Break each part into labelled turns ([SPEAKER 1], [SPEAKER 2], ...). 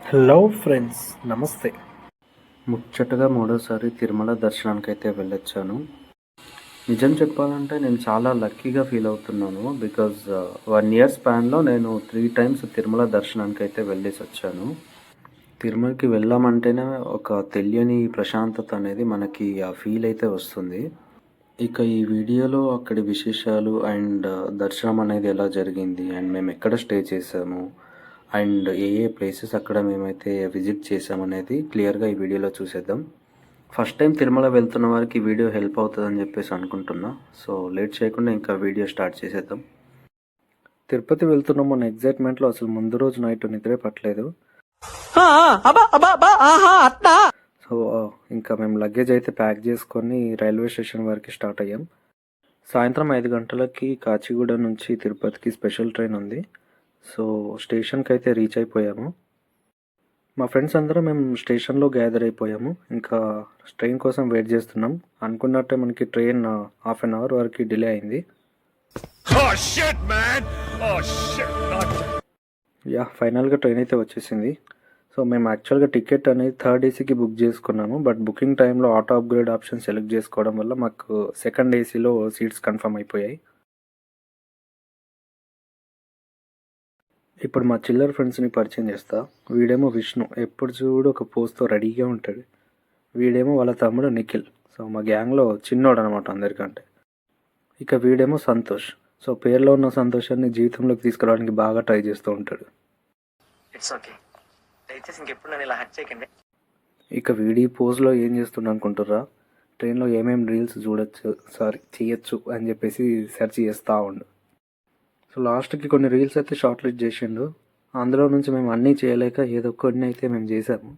[SPEAKER 1] Hello friends, నమస్తే. ముచ్చటగా మూడోసారి తిరుమల దర్శనానికైతే వెళ్ళొచ్చాను. నిజం చెప్పాలంటే నేను చాలా లక్కీగా ఫీల్ అవుతున్నాను. బికాజ్ 1 ఇయర్ స్పాన్‌లో నేను 3 టైమ్స్ తిరుమల దర్శనానికైతే వెళ్ళేసొచ్చాను. తిరుమలకి వెళ్ళామంటేనే ఒక తెలియని ప్రశాంతత అనేది మనకి ఆ ఫీల్ అయితే వస్తుంది. ఇక ఈ వీడియోలో అక్కడి విశేషాలు అండ్ దర్శనం అనేది ఎలా జరిగింది అండ్ మేము ఎక్కడ స్టే చేసాము అండ్ ఏ ఏ ప్లేసెస్ అక్కడ మేమైతే విజిట్ చేసామనేది క్లియర్గా ఈ వీడియోలో చూసేద్దాం. ఫస్ట్ టైం తిరుమల వెళ్తున్న వారికి ఈ వీడియో హెల్ప్ అవుతుందని చెప్పేసి అనుకుంటున్నా. సో లేట్ చేయకుండా ఇంకా వీడియో స్టార్ట్ చేసేద్దాం. తిరుపతి వెళ్తున్నాం అన్న ఎగ్జైట్మెంట్లో అసలు ముందు రోజు నైట్ నిద్రే పట్టలేదు. సో ఇంకా మేము లగేజ్ అయితే ప్యాక్ చేసుకొని రైల్వే స్టేషన్ వరకు స్టార్ట్ అయ్యాం. సాయంత్రం 5 గంటలకి కాచిగూడ నుంచి తిరుపతికి స్పెషల్ ట్రైన్ ఉంది. సో స్టేషన్కి అయితే రీచ్ అయిపోయాము. మా ఫ్రెండ్స్ అందరం మేము స్టేషన్లో గ్యాదర్ అయిపోయాము. ఇంకా ట్రైన్ కోసం వెయిట్ చేస్తున్నాం. అనుకున్నట్టే మనకి ట్రైన్ హాఫ్ అన్ అవర్ వరకు డిలే అయింది. ఫైనల్గా ట్రైన్ అయితే వచ్చేసింది. సో మేము యాక్చువల్గా టికెట్ అనేది థర్డ్ ఏసీకి బుక్ చేసుకున్నాము. బట్ బుకింగ్ టైంలో ఆటో అప్గ్రేడ్ ఆప్షన్ సెలెక్ట్ చేసుకోవడం వల్ల మాకు సెకండ్ ఏసీలో సీట్స్ కన్ఫర్మ్ అయిపోయాయి. ఇప్పుడు మా చిల్లర్ ఫ్రెండ్స్ని పరిచయం చేస్తా. వీడేమో విష్ణు, ఎప్పుడు చూడు ఒక పోస్ట్తో రెడీగా ఉంటాడు. వీడేమో వాళ్ళ తమ్ముడు నిఖిల్. సో మా గ్యాంగ్లో చిన్నోడు అనమాట అందరికంటే. ఇక వీడేమో సంతోష్. సో పేరులో ఉన్న సంతోషాన్ని జీవితంలోకి తీసుకురావడానికి బాగా ట్రై చేస్తూ ఉంటాడు. ఇక వీడి పోజ్లో ఏం చేస్తుండ అనుకుంటుర్రా? ట్రైన్లో ఏమేమి రీల్స్ చేయొచ్చు అని చెప్పేసి సెర్చ్ చేస్తూ ఉండు. సో లాస్ట్కి కొన్ని రీల్స్ అయితే షార్ట్ లిస్ట్ చేసిండు. అందులో నుంచి మేము అన్నీ చేయలేక ఏదో కొన్ని అయితే మేము చేసాము.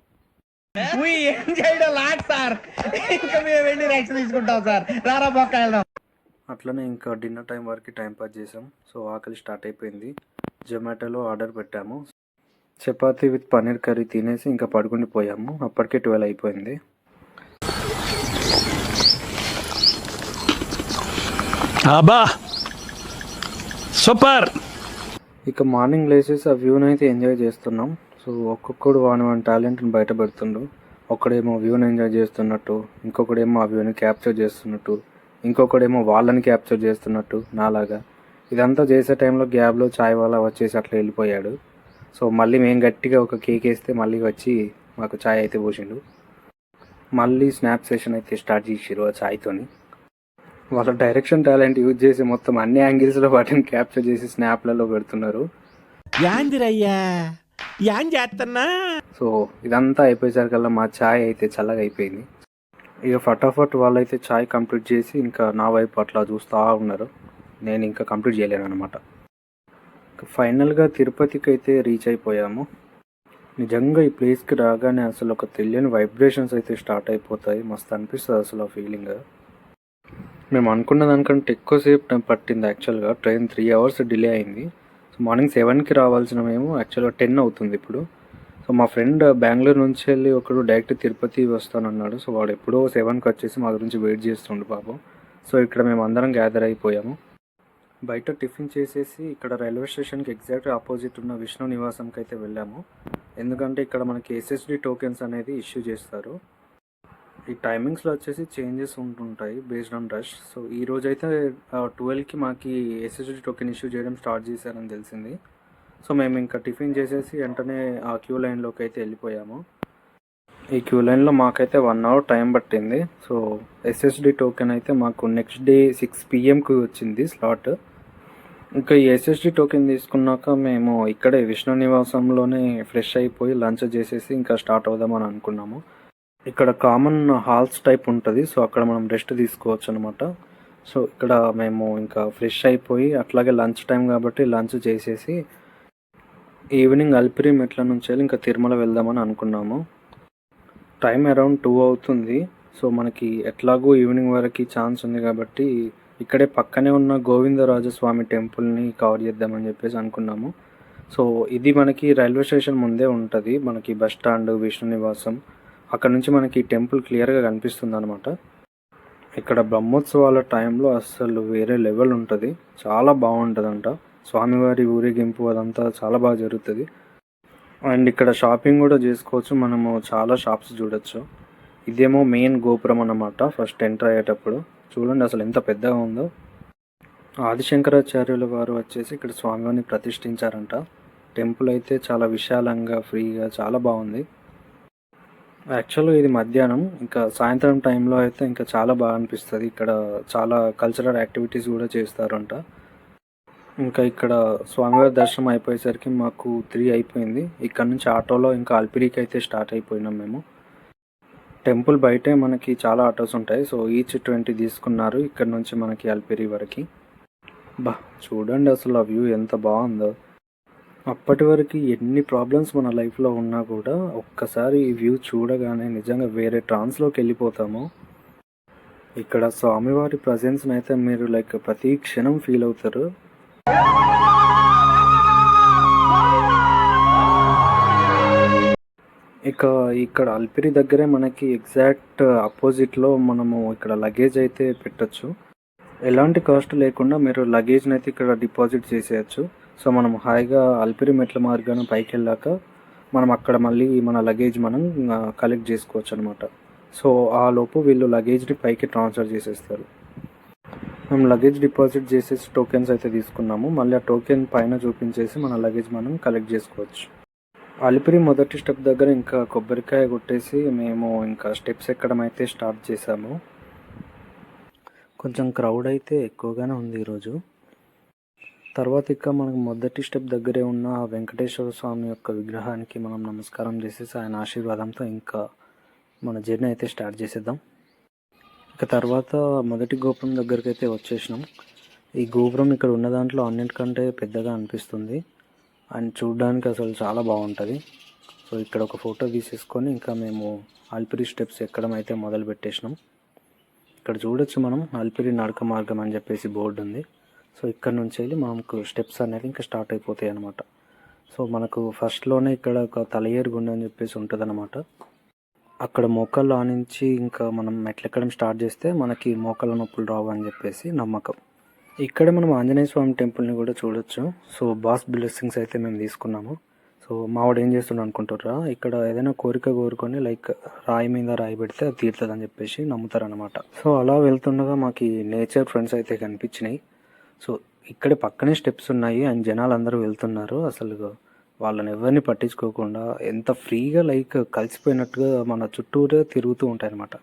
[SPEAKER 1] అట్లనే ఇంకా డిన్నర్ టైం వరకు టైం పాస్ చేసాం. సో ఆకలి స్టార్ట్ అయిపోయింది. జొమాటోలో ఆర్డర్ పెట్టాము. చపాతీ విత్ పన్నీర్ కర్రీ తినేసి ఇంకా పడుకుని పోయాము. అప్పటికే 12 అయిపోయింది. సూపర్. ఇక మార్నింగ్ లేసేసి ఆ వ్యూని అయితే ఎంజాయ్ చేస్తున్నాం. సో ఒక్కొక్కడు వాని టాలెంట్ని బయట పెడుతుండు. ఒకడేమో వ్యూని ఎంజాయ్ చేస్తున్నట్టు, ఇంకొకడేమో ఆ వ్యూని క్యాప్చర్ చేస్తున్నట్టు, ఇంకొకడేమో వాళ్ళని క్యాప్చర్ చేస్తున్నట్టు నాలాగా. ఇదంతా చేసే టైంలో గ్యాబ్లో చాయ్ వాళ్ళ వచ్చేసి అట్లా వెళ్ళిపోయాడు. సో మళ్ళీ మేము గట్టిగా ఒక కేక్ వేస్తే మళ్ళీ వచ్చి మాకు చాయ్ అయితే పోసిండు. మళ్ళీ స్నాప్ సెషన్ అయితే స్టార్ట్ చేసిరు ఆ చాయ్తోని. వాళ్ళ డైరెక్షన్ టాలెంట్ యూజ్ చేసి మొత్తం అన్ని యాంగిల్స్లో వాటిని క్యాప్చర్ చేసి స్నాప్లలో పెడుతున్నారు. సో ఇదంతా అయిపోయేసరికల్లా మా ఛాయ్ అయితే చల్లగా అయిపోయింది. ఇక ఫటాఫట్ వాళ్ళైతే ఛాయ్ కంప్లీట్ చేసి ఇంకా నా వైపు అట్లా చూస్తూ ఉన్నారు. నేను ఇంకా కంప్లీట్ చేయలేను అనమాట. ఫైనల్గా తిరుపతికి అయితే రీచ్ అయిపోయాము. నిజంగా ఈ ప్లేస్కి రాగానే అసలు ఒక తెలియని వైబ్రేషన్స్ అయితే స్టార్ట్ అయిపోతాయి. మస్తు అనిపిస్తుంది అసలు ఆ ఫీలింగ్. మేము అనుకున్న దానికంటే ఎక్కువసేపు టైం పట్టింది. యాక్చువల్గా ట్రైన్ 3 అవర్స్ డిలే అయింది. సో మార్నింగ్ 7కి రావాల్సిన మేము యాక్చువల్గా 10 అవుతుంది ఇప్పుడు. సో మా ఫ్రెండ్ బెంగళూరు నుంచి వెళ్ళి ఒకడు డైరెక్ట్ తిరుపతి వస్తానన్నాడు. సో వాడు ఎప్పుడో 7కి వచ్చేసి మా గురించి వెయిట్ చేస్తుండు పాపం. సో ఇక్కడ మేము అందరం గ్యాదర్ అయిపోయాము. బయట టిఫిన్ చేసేసి ఇక్కడ రైల్వే స్టేషన్కి ఎగ్జాక్ట్ ఆపోజిట్ ఉన్న విష్ణు నివాసంకి అయితే వెళ్ళాము. ఎందుకంటే ఇక్కడ మనకి ఎస్ఎస్డి టోకెన్స్ అనేది ఇష్యూ చేస్తారు. ఈ టైమింగ్స్లో వచ్చేసి చేంజెస్ ఉంటుంటాయి బేస్డ్ ఆన్ రష్. సో ఈ రోజు అయితే 12కి మాకు ఎస్ఎస్డి టోకెన్ ఇష్యూ చేయడం స్టార్ట్ చేశారని తెలిసింది. సో మేము ఇంకా టిఫిన్ చేసేసి వెంటనే ఆ క్యూ లైన్లోకి అయితే వెళ్ళిపోయాము. ఈ క్యూ లైన్లో మాకైతే 1 అవర్ టైం పట్టింది. సో ఎస్ఎస్డి టోకెన్ అయితే మాకు నెక్స్ట్ డే 6 PM వచ్చింది స్లాట్. ఇంకా ఈ ఎస్ఎస్డి టోకెన్ తీసుకున్నాక మేము ఇక్కడే విష్ణు నివాసంలోనే ఫ్రెష్ అయిపోయి లంచ్ చేసేసి ఇంకా స్టార్ట్ అవుదామని అనుకున్నాము. ఇక్కడ కామన్ హాల్స్ టైప్ ఉంటుంది. సో అక్కడ మనం రెస్ట్ తీసుకోవచ్చు అనమాట. సో ఇక్కడ మేము ఇంకా ఫ్రెష్ అయిపోయి అట్లాగే లంచ్ టైం కాబట్టి లంచ్ చేసేసి ఈవినింగ్ అల్పిరి మెట్ల నుంచి వెళ్ళి ఇంకా తిరుమల వెళ్దామని అనుకున్నాము. టైం అరౌండ్ 2 అవుతుంది. సో మనకి ఎట్లాగో ఈవినింగ్ వరకు ఛాన్స్ ఉంది కాబట్టి ఇక్కడే పక్కనే ఉన్న గోవిందరాజస్వామి టెంపుల్ని కవర్ చేద్దామని చెప్పేసి అనుకున్నాము. సో ఇది మనకి రైల్వే స్టేషన్ ముందే ఉంటుంది. మనకి బస్ స్టాండ్, విష్ణు నివాసం, అక్కడ నుంచి మనకి టెంపుల్ క్లియర్గా కనిపిస్తుంది అనమాట. ఇక్కడ బ్రహ్మోత్సవాల టైంలో అస్సలు వేరే లెవెల్ ఉంటుంది. చాలా బాగుంటుందంట. స్వామివారి ఊరేగింపు అదంతా చాలా బాగా జరుగుతుంది. అండ్ ఇక్కడ షాపింగ్ కూడా చేసుకోవచ్చు. మనము చాలా షాప్స్ చూడొచ్చు. ఇదేమో మెయిన్ గోపురం అన్నమాట. ఫస్ట్ ఎంటర్ అయ్యేటప్పుడు చూడండి అసలు ఎంత పెద్దగా ఉందో. ఆదిశంకరాచార్యుల వారు వచ్చేసి ఇక్కడ స్వామివారిని ప్రతిష్ఠించారంట. టెంపుల్ అయితే చాలా విశాలంగా ఫ్రీగా చాలా బాగుంది. యాక్చువల్గా ఇది మధ్యాహ్నం, ఇంకా సాయంత్రం టైంలో అయితే ఇంకా చాలా బాగా అనిపిస్తుంది. ఇక్కడ చాలా కల్చరల్ యాక్టివిటీస్ కూడా చేస్తారంట. ఇంకా ఇక్కడ స్వామివారి దర్శనం అయిపోయేసరికి మాకు 3 అయిపోయింది. ఇక్కడ నుంచి ఆటోలో ఇంకా అల్పిరికి అయితే స్టార్ట్ అయిపోయినాం మేము. టెంపుల్ బయటే మనకి చాలా ఆటోస్ ఉంటాయి. సో ఈచ్ 20 తీసుకున్నారు ఇక్కడ నుంచి మనకి అల్పిరి వరకు. బా చూడండి అసలు ఆ వ్యూ ఎంత బాగుందో. అప్పటి వరకు ఎన్ని ప్రాబ్లమ్స్ మన లైఫ్లో ఉన్నా కూడా ఒక్కసారి ఈ వ్యూ చూడగానే నిజంగా వేరే ట్రాన్స్లోకి వెళ్ళిపోతాము. ఇక్కడ స్వామివారి ప్రజెన్స్ని అయితే మీరు లైక్ ప్రతి క్షణం ఫీల్ అవుతారు. ఇక ఇక్కడ అల్పిరి దగ్గరే మనకి ఎగ్జాక్ట్ అపోజిట్లో మనము ఇక్కడ లగేజ్ అయితే పెట్టచ్చు. ఎలాంటి కాస్ట్ లేకుండా మీరు లగేజ్ని అయితే ఇక్కడ డిపాజిట్ చేసేయచ్చు. సో మనం హాయిగా అల్పిరి మెట్ల మార్గాన్ని పైకి వెళ్ళాక మనం అక్కడ మళ్ళీ మన లగేజ్ మనం కలెక్ట్ చేసుకోవచ్చు అనమాట. సో ఆ లోపు వీళ్ళు లగేజ్ని పైకి ట్రాన్స్ఫర్ చేసేస్తారు. మేము లగేజ్ డిపాజిట్ చేసేసి టోకెన్స్ అయితే తీసుకున్నాము. మళ్ళీ ఆ టోకెన్ పైన చూపించేసి మన లగేజ్ మనం కలెక్ట్ చేసుకోవచ్చు. అలిపిరి మొదటి స్టెప్ దగ్గర ఇంకా కొబ్బరికాయ కొట్టేసి మేము ఇంకా స్టెప్స్ ఎక్కడం అయితే స్టార్ట్ చేసాము. కొంచెం క్రౌడ్ అయితే ఎక్కువగానే ఉంది ఈరోజు. తర్వాత ఇక మనకు మొదటి స్టెప్ దగ్గరే ఉన్న వెంకటేశ్వర స్వామి యొక్క విగ్రహానికి మనం నమస్కారం చేసేసి ఆయన ఆశీర్వాదంతో ఇంకా మన జర్నీ అయితే స్టార్ట్ చేసేద్దాం. ఇక తర్వాత మొదటి గోపురం దగ్గరికి అయితే వచ్చేసినాం. ఈ గోపురం ఇక్కడ ఉన్న దాంట్లో అన్నిటికంటే పెద్దగా అనిపిస్తుంది అండ్ చూడడానికి అసలు చాలా బాగుంటుంది. సో ఇక్కడ ఒక ఫోటో తీసేసుకొని ఇంకా మేము అల్పిరి స్టెప్స్ ఎక్కడం అయితే మొదలు పెట్టేసినాం. ఇక్కడ చూడొచ్చు మనం అల్పిరి నడక మార్గం అని చెప్పేసి బోర్డు ఉంది. సో ఇక్కడ నుంచి వెళ్ళి మనకు స్టెప్స్ అనేది ఇంకా స్టార్ట్ అయిపోతాయి అన్నమాట. సో మనకు ఫస్ట్లోనే ఇక్కడ ఒక తలయేరు గుండె అని చెప్పేసి ఉంటుంది అన్నమాట. అక్కడ మోకాళ్ళు ఆనించి ఇంకా మనం మెట్లెక్కడం స్టార్ట్ చేస్తే మనకి మోకాళ్ళ నొప్పులు రావు అని చెప్పేసి నమ్మకం. ఇక్కడ మనం ఆంజనేయ స్వామి టెంపుల్ని కూడా చూడొచ్చు. సో బాస్ బ్లెస్సింగ్స్ అయితే మేము తీసుకున్నాము. సో మావాడు ఏం చేస్తున్నాడు అనుకుంటారా, ఇక్కడ ఏదైనా కోరిక కోరుకొని లైక్ రాయి మీద రాయి పెడితే అది తీరుతుంది అని చెప్పేసి నమ్ముతారనమాట. సో అలా వెళ్తుండగా మాకు నేచర్ ఫ్రెండ్స్ అయితే కనిపించినాయి. సో ఇక్కడ పక్కనే స్టెప్స్ ఉన్నాయి అండ్ జనాలు అందరూ వెళ్తున్నారు. అసలు వాళ్ళని ఎవరిని పట్టించుకోకుండా ఎంత ఫ్రీగా లైక్ కలిసిపోయినట్టుగా మన చుట్టూరే తిరుగుతూ ఉంటాయి అన్నమాట.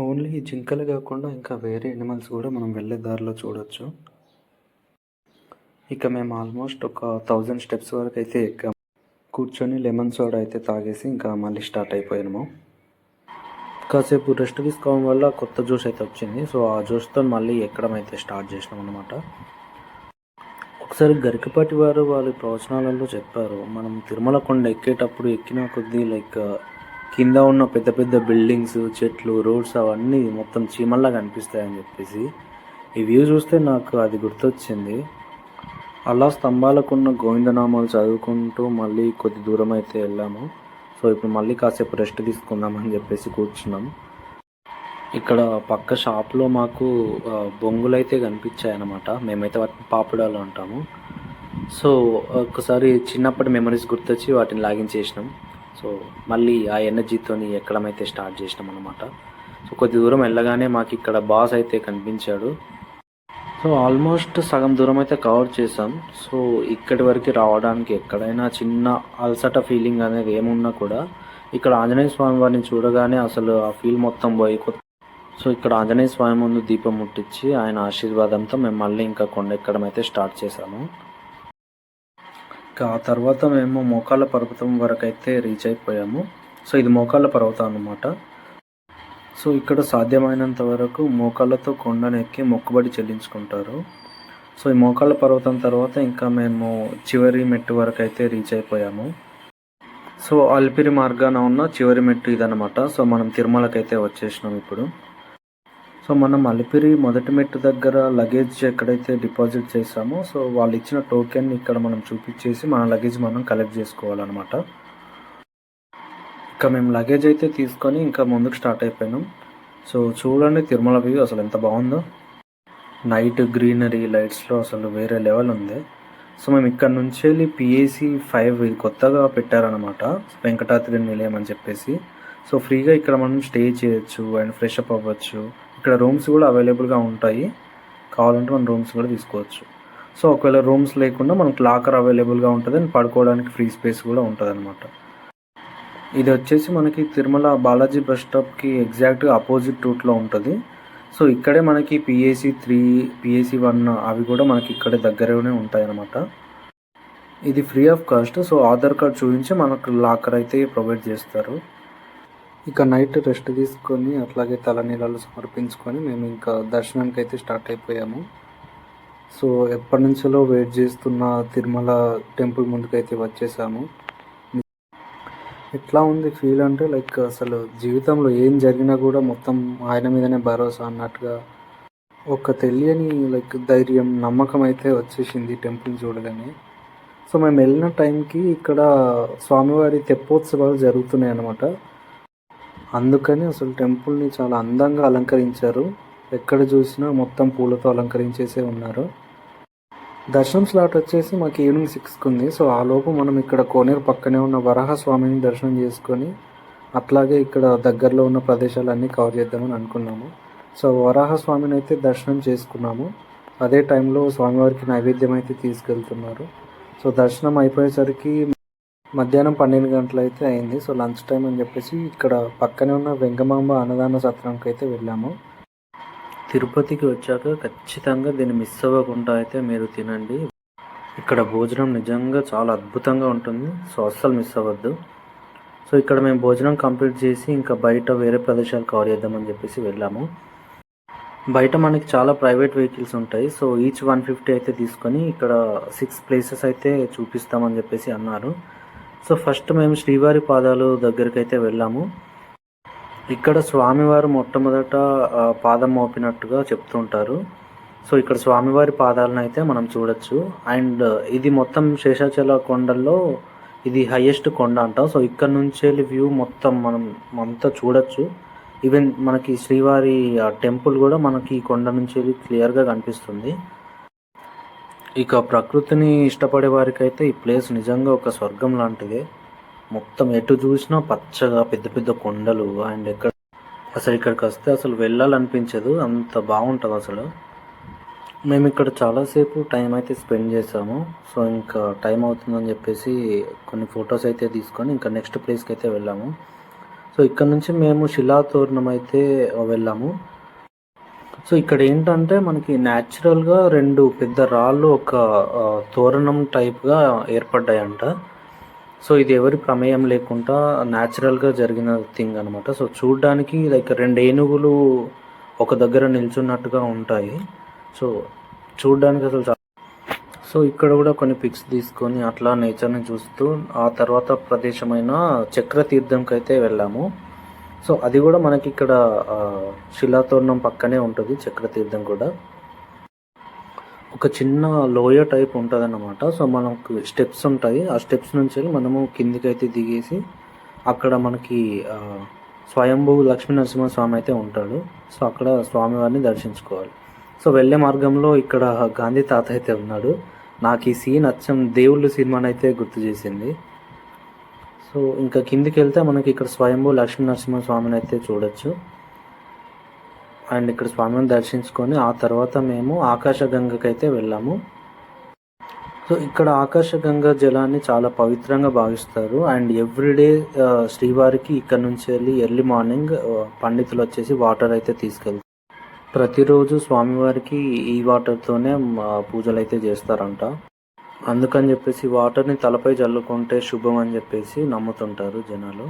[SPEAKER 1] ఓన్లీ జింకలు కాకుండా ఇంకా వేరే ఎనిమల్స్ కూడా మనం వెళ్ళే దారిలో చూడొచ్చు. ఇక మేము ఆల్మోస్ట్ ఒక 1000 స్టెప్స్ వరకు అయితే ఎక్కాము. కూర్చొని లెమన్ సోడా అయితే తాగేసి ఇంకా మళ్ళీ స్టార్ట్ అయిపోయాము. కాసేపు రెస్ట్ తీసుకోవడం వల్ల కొత్త జ్యూస్ అయితే వచ్చింది. సో ఆ జ్యూస్తో మళ్ళీ ఎక్కడం అయితే స్టార్ట్ చేసినాం అనమాట. ఒకసారి గరికపాటి వారు వాళ్ళ ప్రవచనాలలో చెప్పారు, మనం తిరుమల కొండ ఎక్కేటప్పుడు ఎక్కిన కొద్దీ లైక్ కింద ఉన్న పెద్ద పెద్ద బిల్డింగ్స్, చెట్లు, రోడ్స్ అవన్నీ మొత్తం చీమల్లా కనిపిస్తాయని చెప్పేసి. ఈ వ్యూ చూస్తే నాకు అది గుర్తొచ్చింది. అలా స్తంభాలకున్న గోవిందనామాలు చదువుకుంటూ మళ్ళీ కొద్ది దూరం అయితే వెళ్ళాము. సో ఇప్పుడు మళ్ళీ కాసేపు రెస్ట్ తీసుకుందామని చెప్పేసి కూర్చున్నాం. ఇక్కడ పక్క షాప్లో మాకు బొంగులు అయితే కనిపించాయి అన్నమాట. మేమైతే వాటిని పాపుడాలు అంటాము. సో ఒకసారి చిన్నప్పటి మెమరీస్ గుర్తొచ్చి వాటిని లాగించేసినాం. సో మళ్ళీ ఆ ఎనర్జీతో ఎక్కడం అయితే స్టార్ట్ చేసినాం అనమాట. సో కొద్ది దూరం వెళ్ళగానే మాకు ఇక్కడ బాస్ అయితే కనిపించాడు. సో ఆల్మోస్ట్ సగం దూరం అయితే కవర్ చేసాం. సో ఇక్కడి వరకు రావడానికి ఎక్కడైనా చిన్న అలసట ఫీలింగ్ అనేది ఏమున్నా కూడా ఇక్కడ ఆంజనేయ స్వామి వారిని చూడగానే అసలు ఆ ఫీల్ మొత్తం పోయి. సో ఇక్కడ ఆంజనేయ స్వామి ముందు దీపం ముట్టించి ఆయన ఆశీర్వాదంతో మేము మళ్ళీ ఇంకా కొండ ఎక్కడం అయితే స్టార్ట్ చేసాము. ఆ తర్వాత మేము మోకాళ్ళ పర్వతం వరకు అయితే రీచ్ అయిపోయాము. సో ఇది మోకాళ్ళ పర్వతం అన్నమాట. సో ఇక్కడ సాధ్యమైనంత వరకు మోకాళ్ళతో కొండను ఎక్కి మొక్కుబడి చెల్లించుకుంటారు. సో ఈ మోకాళ్ళ పర్వతం తర్వాత ఇంకా మేము చివరి మెట్టు వరకు అయితే రీచ్ అయిపోయాము. సో అల్పిరి మార్గాన ఉన్న చివరి మెట్టు ఇదన్నమాట. సో మనం తిరుమలకైతే వచ్చేసినాం ఇప్పుడు. సో మనం అలిపిరి మొదటి మెట్టు దగ్గర లగేజ్ ఎక్కడైతే డిపాజిట్ చేసామో సో వాళ్ళు ఇచ్చిన టోకెన్ ఇక్కడ మనం చూపించేసి మన లగేజ్ మనం కలెక్ట్ చేసుకోవాలన్నమాట. ఇంకా మేము లగేజ్ అయితే తీసుకొని ఇంకా ముందుకు స్టార్ట్ అయిపోయినాం. సో చూడండి తిరుమల వ్యూ అసలు ఎంత బాగుందో. నైట్ గ్రీనరీ లైట్స్లో అసలు వేరే లెవెల్ ఉంది. సో మేము ఇక్కడ నుంచి వెళ్ళి PAC5 ఇది కొత్తగా పెట్టారనమాట, వెంకటాద్రి నిలయం అని చెప్పేసి. సో ఫ్రీగా ఇక్కడ మనం స్టే చేయొచ్చు అండ్ ఫ్రెష్ అప్ అవ్వచ్చు. ఇక్కడ రూమ్స్ కూడా అవైలబుల్గా ఉంటాయి, కావాలంటే మనం రూమ్స్ కూడా తీసుకోవచ్చు. సో ఒకవేళ రూమ్స్ లేకుండా మనకు లాకర్ అవైలబుల్గా ఉంటుంది అండ్ పడుకోవడానికి ఫ్రీ స్పేస్ కూడా ఉంటుంది అనమాట. ఇది వచ్చేసి మనకి తిరుమల బాలాజీ బస్ స్టాప్కి ఎగ్జాక్ట్గా అపోజిట్ రూట్లో ఉంటుంది. సో ఇక్కడే మనకి PAC3, PAC1 అవి కూడా మనకి ఇక్కడే దగ్గరనే ఉంటాయి అన్నమాట. ఇది free of cost. So Aadhaar card చూపించి మనకు లాకర్ అయితే ప్రొవైడ్ చేస్తారు. ఇక నైట్ రెస్ట్ తీసుకొని అట్లాగే తలనీలాలు సమర్పించుకొని మేము ఇంకా దర్శనానికి అయితే స్టార్ట్ అయిపోయాము. సో ఎప్పటి నుంచో వెయిట్ చేస్తున్న తిరుమల టెంపుల్ ముందుకైతే వచ్చేసాము. ఎట్లా ఉంది ఫీల్ అంటే లైక్ అసలు జీవితంలో ఏం జరిగినా కూడా మొత్తం ఆయన మీదనే భరోసా అన్నట్టుగా ఒక తెలియని లైక్ ధైర్యం, నమ్మకం అయితే వచ్చేసింది టెంపుల్ చూడగానే. సో మేము వెళ్ళిన టైంకి ఇక్కడ స్వామివారి తెప్పోత్సవాలు జరుగుతున్నాయి అన్నమాట. అందుకని అసలు టెంపుల్ని చాలా అందంగా అలంకరించారు. ఎక్కడ చూసినా మొత్తం పూలతో అలంకరించేసే ఉన్నారు. దర్శనం స్లాట్ వచ్చేసి మాకు ఈవినింగ్ 6కి ఉంది. సో ఆ లోపు మనం ఇక్కడ కోనేరు పక్కనే ఉన్న వరాహ స్వామిని దర్శనం చేసుకొని అట్లాగే ఇక్కడ దగ్గరలో ఉన్న ప్రదేశాలన్నీ కవర్ చేద్దామని అనుకున్నాము. సో వరాహ స్వామిని అయితే దర్శనం చేసుకున్నాము. అదే టైంలో స్వామివారికి నైవేద్యం అయితే తీసుకెళ్తున్నారు. సో దర్శనం అయిపోయేసరికి మధ్యాహ్నం 12 గంటలు అయితే అయింది. సో లంచ్ టైం అని చెప్పేసి ఇక్కడ పక్కనే ఉన్న వెంగమాంబ అన్నదాన సత్రానికి అయితే వెళ్ళాము. తిరుపతికి వచ్చాక ఖచ్చితంగా దీన్ని మిస్ అవ్వకుండా అయితే మీరు తినండి. ఇక్కడ భోజనం నిజంగా చాలా అద్భుతంగా ఉంటుంది. సో అస్సలు మిస్ అవ్వద్దు. సో ఇక్కడ మేము భోజనం కంప్లీట్ చేసి ఇంకా బయట వేరే ప్రదేశాలు కవర్ చేద్దామని చెప్పేసి వెళ్ళాము. బయట మనకి చాలా ప్రైవేట్ వెహికల్స్ ఉంటాయి. సో ఈచ్ 150 అయితే తీసుకొని ఇక్కడ 6 ప్లేసెస్ అయితే చూపిస్తామని చెప్పేసి అన్నారు. సో ఫస్ట్ మేము శ్రీవారి పాదాలు దగ్గరికి అయితే వెళ్ళాము. ఇక్కడ స్వామివారు మొట్టమొదట పాదం మోపినట్టుగా చెప్తుంటారు. సో ఇక్కడ స్వామివారి పాదాలను అయితే మనం చూడొచ్చు. అండ్ ఇది మొత్తం శేషాచల కొండల్లో ఇది హైయెస్ట్ కొండ అంట. సో ఇక్కడ నుంచి వెళ్ళి వ్యూ మొత్తం మనం అంతా చూడొచ్చు. ఈవెన్ మనకి శ్రీవారి టెంపుల్ కూడా మనకి ఈ కొండ నుంచి వెళ్ళి క్లియర్గా కనిపిస్తుంది. ఇక ప్రకృతిని ఇష్టపడే వారికి అయితే ఈ ప్లేస్ నిజంగా ఒక స్వర్గం లాంటిదే. మొత్తం ఎటు చూసినా పచ్చగా పెద్ద పెద్ద కొండలు. అండ్ అసలు ఇక్కడికి వస్తే అసలు వెళ్ళాలనిపించదు, అంత బాగుంటుంది అసలు. మేము ఇక్కడ చాలాసేపు టైం అయితే స్పెండ్ చేసాము. సో ఇంకా టైం అవుతుందని చెప్పేసి కొన్ని ఫొటోస్ అయితే తీసుకొని ఇంకా నెక్స్ట్ ప్లేస్కి అయితే వెళ్ళాము. సో ఇక్కడ నుంచి మేము శిలాతోరణం అయితే వెళ్ళాము. సో ఇక్కడ ఏంటంటే మనకి న్యాచురల్గా 2 పెద్ద రాళ్ళు ఒక తోరణం టైప్గా ఏర్పడ్డాయంట. సో ఇది ఎవరి ప్రమేయం లేకుండా న్యాచురల్గా జరిగిన థింగ్ అనమాట. సో చూడ్డానికి లైక్ 2 ఏనుగులు ఒక దగ్గర నిల్చున్నట్టుగా ఉంటాయి. సో చూడ్డానికి అసలు సో ఇక్కడ కూడా కొన్ని పిక్స్ తీసుకొని అట్లా నేచర్ని చూస్తూ ఆ తర్వాత ప్రదేశమైన చక్రతీర్థంకి అయితే వెళ్ళాము. సో అది కూడా మనకి ఇక్కడ శిలాతోరణం పక్కనే ఉంటుంది. చక్రతీర్థం కూడా ఒక చిన్న లోయ టైప్ ఉంటుంది అన్నమాట. సో మనకు స్టెప్స్ ఉంటాయి. ఆ స్టెప్స్ నుంచి మనము కిందికి అయితే దిగేసి అక్కడ మనకి స్వయంభూ లక్ష్మీ నరసింహస్వామి అయితే ఉంటాడు. సో అక్కడ స్వామివారిని దర్శించుకోవాలి. సో వెళ్ళే మార్గంలో ఇక్కడ గాంధీ తాత అయితే ఉన్నాడు. నాకు ఈ సీన్ అచ్చం దేవుళ్ళు సినిమాని అయితే గుర్తు చేసింది. సో ఇంకా కిందికి వెళ్తే మనకి ఇక్కడ స్వయంభూ లక్ష్మీ నరసింహస్వామిని అయితే చూడొచ్చు. అండ్ ఇక్కడ స్వామిని దర్శించుకొని ఆ తర్వాత మేము ఆకాశగంగకి అయితే వెళ్ళాము. సో ఇక్కడ ఆకాశగంగా జలాన్ని చాలా పవిత్రంగా భావిస్తారు. అండ్ ఎవ్రీడే శ్రీవారికి ఇక్కడ నుంచి వెళ్ళి ఎర్లీ మార్నింగ్ పండితులు వచ్చేసి వాటర్ అయితే తీసుకెళ్తారు. ప్రతిరోజు స్వామివారికి ఈ వాటర్తోనే పూజలు అయితే చేస్తారంట. అందుకని చెప్పేసి వాటర్ని తలపై చల్లుకుంటే శుభం అని చెప్పేసి నమ్ముతుంటారు జనాలు.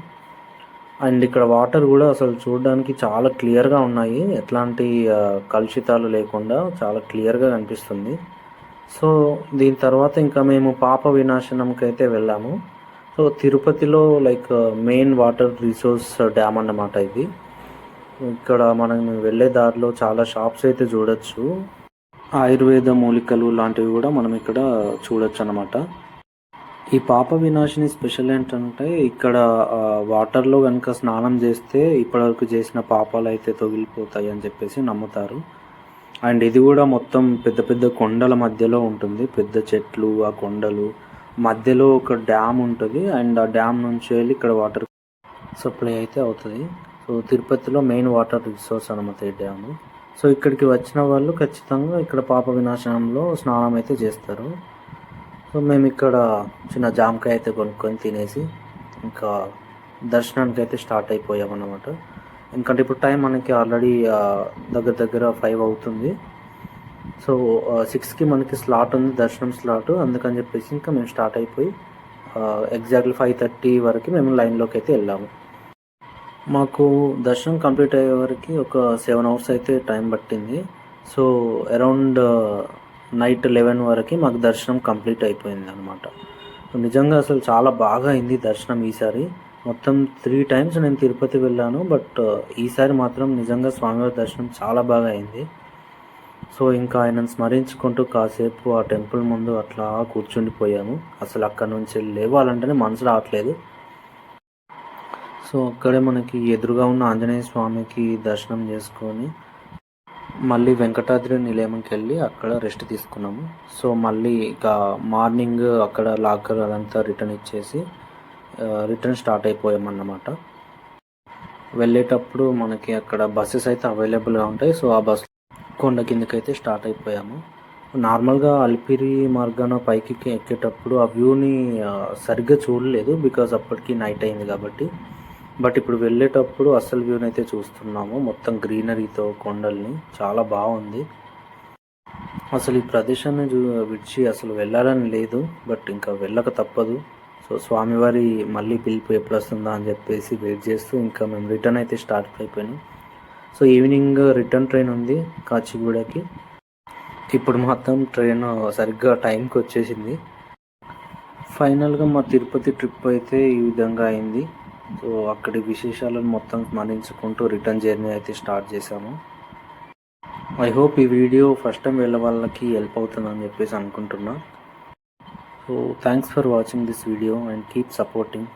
[SPEAKER 1] అండ్ ఇక్కడ వాటర్ కూడా అసలు చూడడానికి చాలా క్లియర్గా ఉన్నాయి. ఎట్లాంటి కలుషితాలు లేకుండా చాలా క్లియర్గా కనిపిస్తుంది. సో దీని తర్వాత ఇంకా మేము పాప వినాశనంకి అయితే వెళ్ళాము. సో తిరుపతిలో like main water resource dam అన్నమాట ఇది. ఇక్కడ మనం వెళ్ళే దారిలో చాలా షాప్స్ అయితే చూడొచ్చు. ఆయుర్వేద మూలికలు లాంటివి కూడా మనం ఇక్కడ చూడొచ్చు అన్నమాట. ఈ పాప వినాశిని స్పెషల్ ఏంటంటే ఇక్కడ వాటర్లో కనుక స్నానం చేస్తే ఇప్పటివరకు చేసిన పాపాలు అయితే తొగిలిపోతాయి అని చెప్పేసి నమ్ముతారు. అండ్ ఇది కూడా మొత్తం పెద్ద పెద్ద కొండల మధ్యలో ఉంటుంది. పెద్ద చెట్లు, ఆ కొండలు మధ్యలో ఒక డ్యామ్ ఉంటుంది. అండ్ ఆ డ్యామ్ నుంచి వెళ్ళి ఇక్కడ వాటర్ సప్లై అయితే అవుతుంది. సో తిరుపతిలో మెయిన్ వాటర్ రిసోర్స్ అనమాట ఈ డ్యాము. సో ఇక్కడికి వచ్చిన వాళ్ళు ఖచ్చితంగా ఇక్కడ పాప వినాశనంలో స్నానం అయితే చేస్తారు. సో మేము ఇక్కడ చిన్న జామకాయ అయితే కొనుక్కొని తినేసి ఇంకా దర్శనానికి అయితే స్టార్ట్ అయిపోయామన్నమాట. ఎందుకంటే ఇప్పుడు టైం మనకి ఆల్రెడీ దగ్గర దగ్గర 5 అవుతుంది. సో 6కి మనకి స్లాట్ ఉంది, దర్శనం స్లాట్. అందుకని చెప్పేసి ఇంకా మేము స్టార్ట్ అయిపోయి ఎగ్జాక్ట్లీ 5:30 వరకు మేము లైన్లోకి అయితే వెళ్ళాము. మాకు దర్శనం కంప్లీట్ అయ్యే వరకు ఒక 7 అవర్స్ అయితే టైం పట్టింది. సో అరౌండ్ నైట్ 11 వరకు మాకు దర్శనం కంప్లీట్ అయిపోయింది అనమాట. నిజంగా అసలు చాలా బాగా అయింది దర్శనం ఈసారి. మొత్తం 3 టైమ్స్ నేను తిరుపతి వెళ్ళాను, బట్ ఈసారి మాత్రం నిజంగా స్వామివారి దర్శనం చాలా బాగా అయింది. సో ఇంకా ఆయనను స్మరించుకుంటూ కాసేపు ఆ టెంపుల్ ముందు అట్లా కూర్చుండిపోయాము. అసలు అక్కడ నుంచి లేవాలంటేనే మనసు రావట్లేదు. సో అక్కడే మనకి ఎదురుగా ఉన్న ఆంజనేయ స్వామికి దర్శనం చేసుకొని మళ్ళీ వెంకటాద్రి నిలయంకి వెళ్ళి అక్కడ రెస్ట్ తీసుకున్నాము. సో మళ్ళీ ఇక మార్నింగ్ అక్కడ లాకర్ అదంతా రిటర్న్ ఇచ్చేసి రిటర్న్ స్టార్ట్ అయిపోయామన్నమాట. వెళ్ళేటప్పుడు మనకి అక్కడ బస్సెస్ అయితే అవైలబుల్గా ఉంటాయి. సో ఆ బస్ కొండ కిందకైతే స్టార్ట్ అయిపోయాము. నార్మల్గా అలిపిరి మార్గాన పైకి ఎక్కేటప్పుడు ఆ వ్యూని సరిగ్గా చూడలేదు, బికాజ్ అప్పటికి నైట్ అయింది కాబట్టి. బట్ ఇప్పుడు వెళ్ళేటప్పుడు అసలు వ్యూని అయితే చూస్తున్నాము, మొత్తం గ్రీనరీతో కొండల్ని. చాలా బాగుంది. అసలు ఈ ప్రదేశాన్ని విడిచి అసలు వెళ్ళాలని లేదు, బట్ ఇంకా వెళ్ళక తప్పదు. సో స్వామివారి మళ్ళీ పిలుపు ఎప్పుడు వస్తుందా అని చెప్పేసి వెయిట్ చేస్తూ ఇంకా మేము రిటర్న్ అయితే స్టార్ట్ అయిపోయాను. సో ఈవినింగ్ రిటర్న్ ట్రైన్ ఉంది కాచిగూడకి. ఇప్పుడు మాత్రం ట్రైన్ సరిగ్గా టైంకి వచ్చేసింది. ఫైనల్గా మా తిరుపతి ట్రిప్ అయితే ఈ విధంగా అయింది. సో అక్కడి విశేషాలను మొత్తం స్మరించుకుంటూ రిటర్న్ జర్నీ అయితే స్టార్ట్ చేశాము. ఐ హోప్ ఈ వీడియో ఫస్ట్ టైం వెళ్ళే వాళ్ళకి హెల్ప్ అవుతుందని చెప్పేసి అనుకుంటున్నా. So thanks for watching this video and keep supporting.